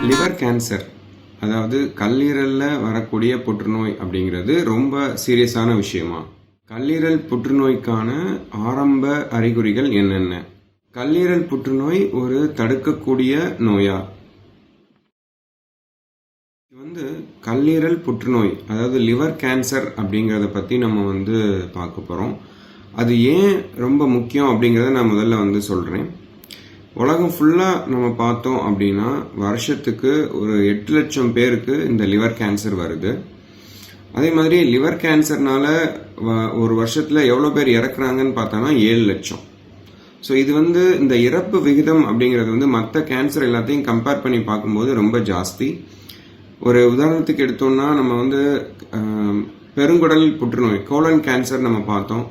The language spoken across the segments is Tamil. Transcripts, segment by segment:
லிவர் கேன்சர், அதாவது கல்லீரலில் வரக்கூடிய புற்றுநோய் அப்படிங்கிறது ரொம்ப சீரியஸான விஷயமா? கல்லீரல் புற்றுநோய்க்கான ஆரம்ப அறிகுறிகள் என்னென்ன? கல்லீரல் புற்றுநோய் ஒரு தடுக்கக்கூடிய நோயா? கல்லீரல் புற்றுநோய், அதாவது லிவர் கேன்சர் அப்படிங்கிறத பற்றி நம்ம பார்க்க போகிறோம். அது ஏன் ரொம்ப முக்கியம் அப்படிங்கிறத நான் முதல்ல சொல்கிறேன். உலகம் ஃபுல்லாக நம்ம பார்த்தோம் அப்படின்னா வருஷத்துக்கு ஒரு 8 லட்சம் பேருக்கு இந்த லிவர் கேன்சர் வருது. அதே மாதிரி லிவர் கேன்சர்னால ஒரு வருஷத்தில் எவ்வளோ பேர் இறக்குறாங்கன்னு பார்த்தோன்னா 7 லட்சம். ஸோ இது இந்த இறப்பு விகிதம் அப்படிங்கிறது மற்ற கேன்சர் எல்லாத்தையும் கம்பேர் பண்ணி பார்க்கும்போது ரொம்ப ஜாஸ்தி. ஒரு உதாரணத்துக்கு எடுத்தோம்னா நம்ம பெருங்குடல் புற்றுநோய், கோலன் கேன்சர் நம்ம பார்த்தோம்.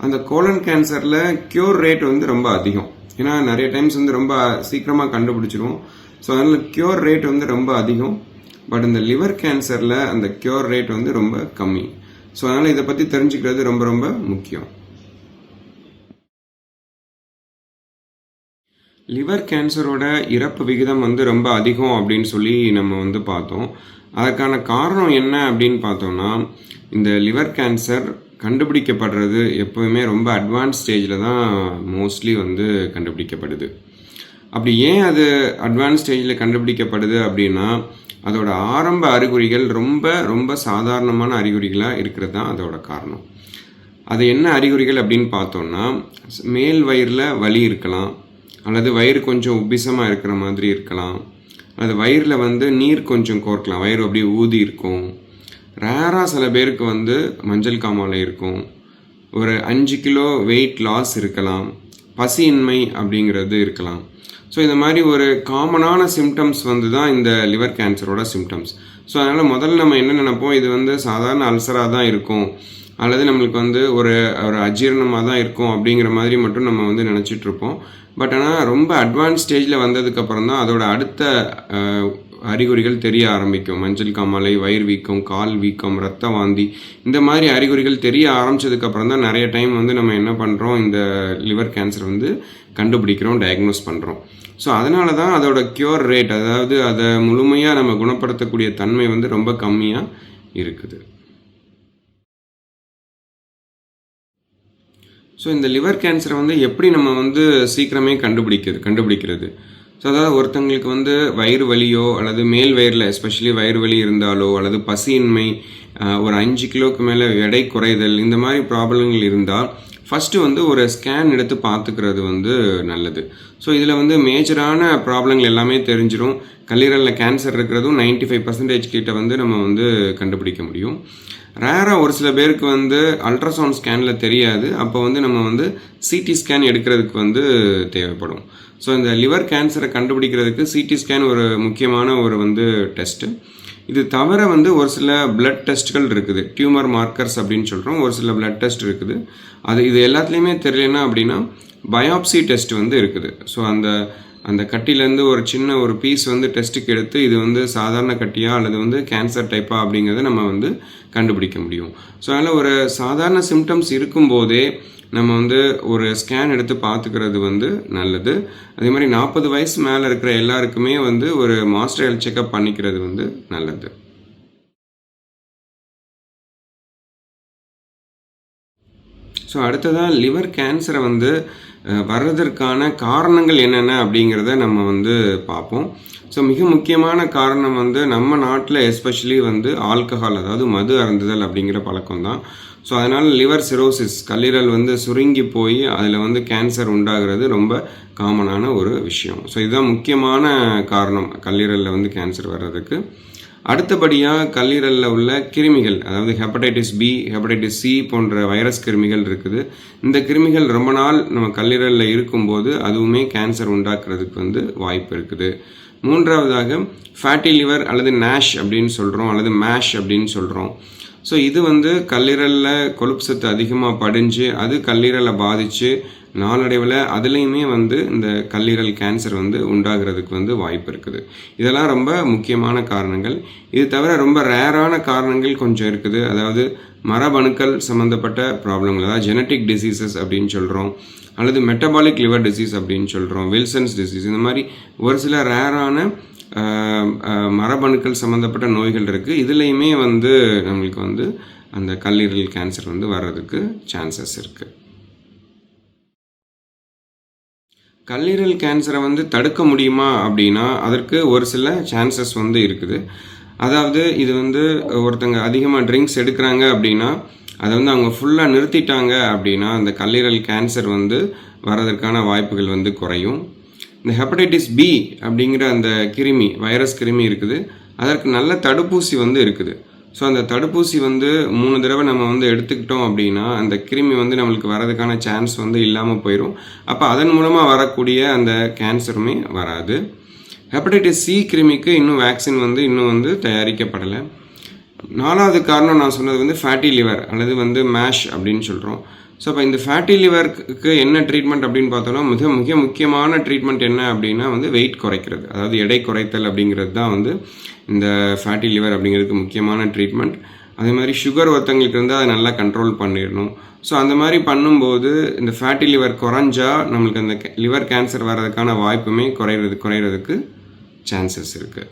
அந்த கோலன் கேன்சரில் க்யூர் ரேட் ரொம்ப அதிகம். ஏன்னா நிறைய டைம்ஸ் ரொம்ப சீக்கிரமாக கண்டுபிடிச்சிருவோம். ஸோ அதனால் க்யூர் ரேட் ரொம்ப அதிகம். பட் இந்த லிவர் கேன்சரில் அந்த க்யூர் ரேட் ரொம்ப கம்மி. ஸோ அதனால் இதை பற்றி தெரிஞ்சுக்கிறது ரொம்ப ரொம்ப முக்கியம். லிவர் கேன்சரோட இறப்பு விகிதம் ரொம்ப அதிகம் அப்படின்னு சொல்லி நம்ம பார்த்தோம். அதற்கான காரணம் என்ன அப்படின்னு பார்த்தோம்னா, இந்த லிவர் கேன்சர் கண்டுபிடிக்கப்படுறது எப்போவுமே ரொம்ப அட்வான்ஸ் ஸ்டேஜில் தான் மோஸ்ட்லி கண்டுபிடிக்கப்படுது. அப்படி ஏன் அது அட்வான்ஸ் ஸ்டேஜில் கண்டுபிடிக்கப்படுது அப்படின்னா, அதோட ஆரம்ப அறிகுறிகள் ரொம்ப ரொம்ப சாதாரணமான அறிகுறிகளாக இருக்கிறது தான் அதோட காரணம். அது என்ன அறிகுறிகள் அப்படின்னு பார்த்தோம்னா, மேல் வயிறில் வலி இருக்கலாம், அல்லது வயிறு கொஞ்சம் உப்பிசமாக இருக்கிற மாதிரி இருக்கலாம், அல்லது வயிறில் நீர் கொஞ்சம் கோர்க்கலாம், வயிறு அப்படியே ஊதி இருக்கும். ரேராக சில பேருக்கு மஞ்சள் காமாலை இருக்கும். ஒரு 5 கிலோ வெயிட் லாஸ் இருக்கலாம். பசியின்மை அப்படிங்கிறது இருக்கலாம். ஸோ இந்த மாதிரி ஒரு காமனான சிம்டம்ஸ் தான் இந்த லிவர் கேன்சரோட சிம்டம்ஸ். ஸோ அதனால் முதல்ல நம்ம என்ன நினைப்போம், இது சாதாரண அல்சராக தான் இருக்கும், அல்லது நம்மளுக்கு ஒரு அஜீரணமாக தான் இருக்கும் அப்படிங்கிற மாதிரி மட்டும் நம்ம நினச்சிட்டு இருப்போம். பட் ஆனால் ரொம்ப அட்வான்ஸ் ஸ்டேஜில் வந்ததுக்கப்புறம் தான் அதோட அடுத்த அறிகுறிகள் தெரிய ஆரம்பிக்கும். மஞ்சள் காமாலை, வயிறு வீக்கம், கால் வீக்கம், ரத்த வாந்தி, இந்த மாதிரி அறிகுறிகள் தெரிய ஆரம்பித்ததுக்கப்புறம் தான் நிறைய டைம் நம்ம என்ன பண்ணுறோம், இந்த லிவர் கேன்சர் கண்டுபிடிக்கிறோம், டயக்னோஸ் பண்ணுறோம். ஸோ அதனால தான் அதோட க்யூர் ரேட், அதாவது அதை முழுமையாக நம்ம குணப்படுத்தக்கூடிய தன்மை ரொம்ப கம்மியாக இருக்குது. ஸோ இந்த லிவர் கேன்சரை எப்படி நம்ம சீக்கிரமே கண்டுபிடிக்கிறது. ஸோ அதாவது ஒருத்தங்களுக்கு வயிறு வலியோ அல்லது மேல் வயிறில் எஸ்பெஷலி வயிறு வலி இருந்தாலோ, அல்லது பசியின்மை, ஒரு 5 கிலோக்கு மேலே எடை குறைதல், இந்த மாதிரி ப்ராப்ளங்கள் இருந்தால் ஃபஸ்ட்டு ஒரு ஸ்கேன் எடுத்து பார்த்துக்கிறது நல்லது. ஸோ இதில் மேஜரான ப்ராப்ளங்கள் எல்லாமே தெரிஞ்சிடும். கல்லீரலில் கேன்சர் இருக்கிறதும் 95% கிட்ட நம்ம கண்டுபிடிக்க முடியும். ரேராக ஒரு சில பேருக்கு அல்ட்ராசவுண்ட் ஸ்கேனில் தெரியாது. அப்போ நம்ம சிடி ஸ்கேன் எடுக்கிறதுக்கு தேவைப்படும். ஸோ இந்த லிவர் கேன்சரை கண்டுபிடிக்கிறதுக்கு சிடி ஸ்கேன் ஒரு முக்கியமான ஒரு டெஸ்ட்டு. இது தவிர ஒரு சில பிளட் டெஸ்ட்கள் இருக்குது, டியூமர் மார்க்கர்ஸ் அப்படின்னு சொல்கிறோம். ஒரு சில பிளட் டெஸ்ட் இருக்குது. இது எல்லாத்துலேயுமே தெரியலனா அப்படின்னா பயாப்சி டெஸ்ட் இருக்குது. ஸோ அந்த கட்டிலேருந்து ஒரு சின்ன ஒரு பீஸ் டெஸ்ட்டுக்கு எடுத்து இது சாதாரண கட்டியா அல்லது கேன்சர் டைப்பா அப்படிங்கிறத நம்ம கண்டுபிடிக்க முடியும். ஸோ அதனால் ஒரு சாதாரண சிம்டம்ஸ் இருக்கும்போதே நம்ம ஒரு ஸ்கேன் எடுத்து பார்த்துக்கிறது நல்லது. அதே மாதிரி 40 வயசு மேலே இருக்கிற எல்லாருக்குமே ஒரு மாஸ்டர் ஹெல்த் செக்அப் பண்ணிக்கிறது நல்லது. ஸோ அடுத்ததாக லிவர் கேன்சரை வர்றதற்கான காரணங்கள் என்னென்ன அப்படிங்கிறத நம்ம பார்ப்போம். ஸோ மிக முக்கியமான காரணம் நம்ம நாட்டில் எஸ்பெஷலி ஆல்கஹால், அதாவது மது அருந்துதல் அப்படிங்கிற பழக்கம் தான். ஸோ அதனால் லிவர் சிரோசிஸ், கல்லீரல் சுருங்கி போய் அதில் கேன்சர் உண்டாகிறது ரொம்ப காமனான ஒரு விஷயம். ஸோ இதுதான் முக்கியமான காரணம் கல்லீரலில் கேன்சர் வர்றதுக்கு. அடுத்தபடியாக கல்லீரலில் உள்ள கிருமிகள், அதாவது ஹெப்படைட்டிஸ் பி, ஹெப்படைட்டிஸ் சி போன்ற வைரஸ் கிருமிகள் இருக்குது. இந்த கிருமிகள் ரொம்ப நாள் நம்ம கல்லீரலில் இருக்கும்போது அதுவுமே கேன்சர் உண்டாக்குறதுக்கு வாய்ப்பு இருக்குது. மூன்றாவதாக ஃபேட்டி லிவர் அல்லது நாஷ் அப்படின்னு சொல்கிறோம், அல்லது மேஷ் அப்படின்னு சொல்கிறோம். ஸோ இது கல்லீரலில் கொழுப்பு சத்து அதிகமாக படிஞ்சு அது கல்லீரலை பாதித்து நாளடைவில் அதுலேயுமே இந்த கல்லீரல் கேன்சர் உண்டாகிறதுக்கு வாய்ப்பு இருக்குது. இதெல்லாம் ரொம்ப முக்கியமான காரணங்கள். இது தவிர ரொம்ப ரேரான காரணங்கள் கொஞ்சம் இருக்குது. அதாவது மரபணுக்கள் சம்மந்தப்பட்ட ப்ராப்ளங்கள், அதாவது ஜெனட்டிக் டிசீசஸ் அப்படின்னு சொல்கிறோம், அல்லது மெட்டபாலிக் லிவர் டிசீஸ் அப்படின்னு சொல்கிறோம், வில்சன்ஸ் டிசீஸ், இந்த மாதிரி ஒரு சில ரேரான மரபணுக்கள் சம்மந்தப்பட்ட நோய்கள் இருக்குது. இதுலேயுமே வந்து நம்மளுக்கு வந்து அந்த கல்லீரல் கேன்சர் வந்து வர்றதுக்கு சான்சஸ் இருக்குது. கல்லீரல் கேன்சரை வந்து தடுக்க முடியுமா அப்படின்னா அதற்கு ஒரு சில சான்சஸ் வந்து இருக்குது. அதாவது இது வந்து ஒருத்தங்க அதிகமாக ட்ரிங்க்ஸ் எடுக்கிறாங்க அப்படின்னா அதை வந்து அவங்க ஃபுல்லாக நிறுத்திட்டாங்க அப்படின்னா அந்த கல்லீரல் கேன்சர் வந்து வர்றதற்கான வாய்ப்புகள் வந்து குறையும். இந்த ஹெப்படைட்டிஸ் பி அப்படிங்கிற அந்த கிருமி, வைரஸ் கிருமி இருக்குது, அதற்கு நல்ல தடுப்பூசி வந்து இருக்குது. ஸோ அந்த தடுப்பூசி வந்து 3 தடவை நம்ம வந்து எடுத்துக்கிட்டோம் அப்படின்னா அந்த கிருமி வந்து நம்மளுக்கு வரதுக்கான சான்ஸ் வந்து இல்லாமல் போயிடும். அப்போ அதன் மூலமாக வரக்கூடிய அந்த கேன்சருமே வராது. ஹெப்படைட்டிஸ் சி கிருமிக்கு இன்னும் வேக்சின் வந்து இன்னும் வந்து தயாரிக்கப்படலை. 4வது காரணம் நான் சொன்னது வந்து ஃபேட்டி லிவர் அல்லது வந்து மேஷ் அப்படின்னு சொல்கிறோம். ஸோ அப்போ இந்த ஃபேட்டி லிவருக்கு என்ன ட்ரீட்மெண்ட் அப்படின்னு பார்த்தோன்னா மிக முக்கியமான ட்ரீட்மெண்ட் என்ன அப்படின்னா வந்து வெயிட் குறைக்கிறது, அதாவது எடை குறைத்தல் அப்படிங்கிறது தான் வந்து இந்த ஃபேட்டி லிவர் அப்படிங்கிறதுக்கு முக்கியமான ட்ரீட்மெண்ட். அதே மாதிரி சுகர் ஒருத்தங்களுக்கு இருந்தால் அதை நல்லா கண்ட்ரோல் பண்ணிடணும். ஸோ அந்த மாதிரி பண்ணும்போது இந்த ஃபேட்டி லிவர் குறைஞ்சா நம்மளுக்கு அந்த லிவர் கேன்சர் வர்றதுக்கான வாய்ப்புமே குறையிறதுக்கு சான்சஸ் இருக்குது.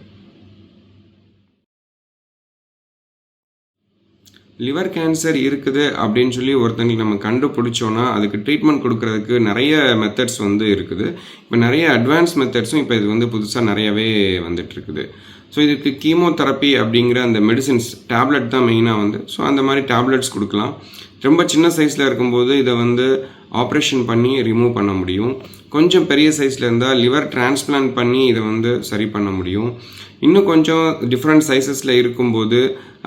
லிவர் கேன்சர் இருக்குது அப்படின்னு சொல்லி ஒருத்தங்களுக்கு நம்ம கண்டுபிடிச்சோன்னா அதுக்கு ட்ரீட்மெண்ட் கொடுக்கறதுக்கு நிறைய மெத்தட்ஸ் வந்து இருக்குது. இப்போ நிறைய அட்வான்ஸ் மெத்தட்ஸும் இப்போ இது வந்து புதுசாக நிறையவே வந்துட்டுருக்குது. ஸோ இதுக்கு கீமோதெரப்பி அப்படிங்கிற அந்த மெடிசின்ஸ் டேப்லெட் தான் மெயினாக வந்து, ஸோ அந்த மாதிரி டேப்லெட்ஸ் கொடுக்கலாம். ரொம்ப சின்ன சைஸில் இருக்கும்போது இதை வந்து ஆப்ரேஷன் பண்ணி ரிமூவ் பண்ண முடியும். கொஞ்சம் பெரிய சைஸில் இருந்தால் லிவர் டிரான்ஸ்பிளான்ட் பண்ணி இதை வந்து சரி பண்ண முடியும். இன்னும் கொஞ்சம் டிஃப்ரெண்ட் சைஸஸில் இருக்கும்போது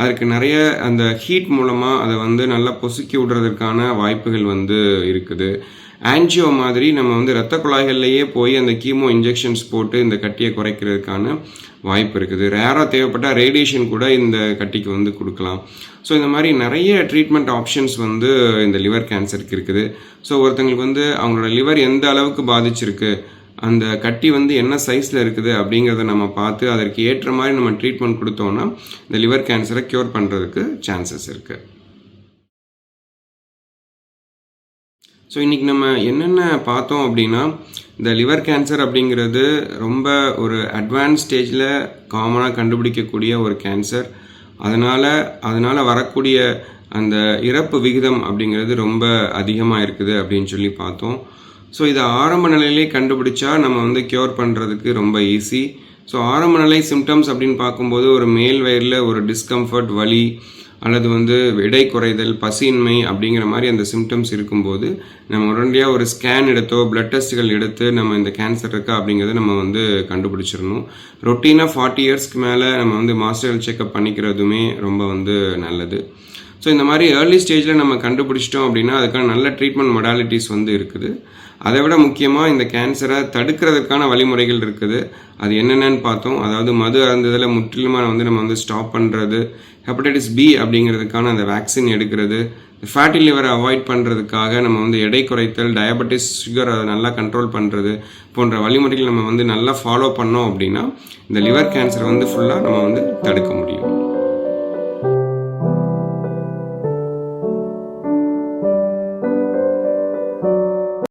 அதுக்கு நிறைய அந்த ஹீட் மூலமாக அதை வந்து நல்லா பொசுக்கி விடுறதுக்கான வாய்ப்புகள் வந்து இருக்குது. ஆன்ஜியோ மாதிரி நம்ம வந்து இரத்த குழாய்கள்லேயே போய் அந்த கீமோ இன்ஜெக்ஷன்ஸ் போட்டு இந்த கட்டியை குறைக்கிறதுக்கான வாய்ப்பு இருக்குது. ரேராக தேவைப்பட்டால் ரேடியேஷன் கூட இந்த கட்டிக்கு வந்து கொடுக்கலாம். ஸோ இந்த மாதிரி நிறைய ட்ரீட்மெண்ட் ஆப்ஷன்ஸ் வந்து இந்த லிவர் கேன்சருக்கு இருக்குது. ஸோ ஒருத்தங்களுக்கு வந்து அவங்களோட லிவர் எந்த அளவுக்கு பாதிச்சிருக்கு, அந்த கட்டி வந்து என்ன சைஸில் இருக்குது அப்படிங்கிறத நம்ம பார்த்து அதற்கு ஏற்ற மாதிரி நம்ம ட்ரீட்மெண்ட் கொடுத்தோன்னா இந்த லிவர் கேன்சரை க்யூர் பண்ணுறதுக்கு சான்சஸ் இருக்குது. ஸோ இன்றைக்கி நம்ம என்னென்ன பார்த்தோம் அப்படின்னா இந்த லிவர் கேன்சர் அப்படிங்கிறது ரொம்ப ஒரு அட்வான்ஸ் ஸ்டேஜில் காமனாக கண்டுபிடிக்கக்கூடிய ஒரு கேன்சர். அதனால் வரக்கூடிய அந்த இறப்பு விகிதம் அப்படிங்கிறது ரொம்ப அதிகமாக இருக்குது அப்படின்னு சொல்லி பார்த்தோம். ஸோ இதை ஆரம்ப நிலையிலே கண்டுபிடிச்சா நம்ம வந்து க்யூர் பண்ணுறதுக்கு ரொம்ப ஈஸி. ஸோ ஆரம்ப நிலை சிம்டம்ஸ் அப்படின்னு பார்க்கும்போது ஒரு மேல் வயிறில் ஒரு டிஸ்கம்ஃபர்ட், வலி அல்லது வந்து எடை குறைதல், பசியின்மை அப்படிங்கிற மாதிரி அந்த சிம்டம்ஸ் இருக்கும்போது நம்ம உடனடியாக ஒரு ஸ்கேன் எடுத்தோ பிளட் டெஸ்ட்டுகள் எடுத்து நம்ம இந்த கேன்சர் இருக்கா அப்படிங்கிறத நம்ம வந்து கண்டுபிடிச்சிடணும். ரொட்டீனாக 40 இயர்ஸ்க்கு மேலே நம்ம வந்து மாஸ்டர் ஹெல்த் செக்அப் பண்ணிக்கிறதுமே ரொம்ப வந்து நல்லது. ஸோ இந்த மாதிரி ஏர்லி ஸ்டேஜில் நம்ம கண்டுபிடிச்சிட்டோம் அப்படின்னா அதுக்கான நல்ல ட்ரீட்மெண்ட் மொடாலிட்டிஸ் வந்து இருக்குது. அதை விட முக்கியமாக இந்த கேன்சரை தடுக்கிறதுக்கான வழிமுறைகள் இருக்குது. அது என்னென்னு பார்த்தோம். அதாவது மது அருந்துதலை முற்றிலுமாக வந்து நம்ம வந்து ஸ்டாப் பண்ணுறது, ஹெப்படைட்டிஸ் பி அப்படிங்கிறதுக்கான அந்த வேக்சின் எடுக்கிறது, ஃபேட்டி லிவரை அவாய்ட் பண்ணுறதுக்காக நம்ம வந்து எடை குறைத்தல், டயபெட்டிஸ், சுகர் அதை நல்லா கண்ட்ரோல் பண்ணுறது போன்ற வழிமுறைகள் நம்ம வந்து நல்லா ஃபாலோ பண்ணோம் அப்படின்னா இந்த லிவர் கேன்சரை வந்து ஃபுல்லாக நம்ம வந்து தடுக்க முடியும்.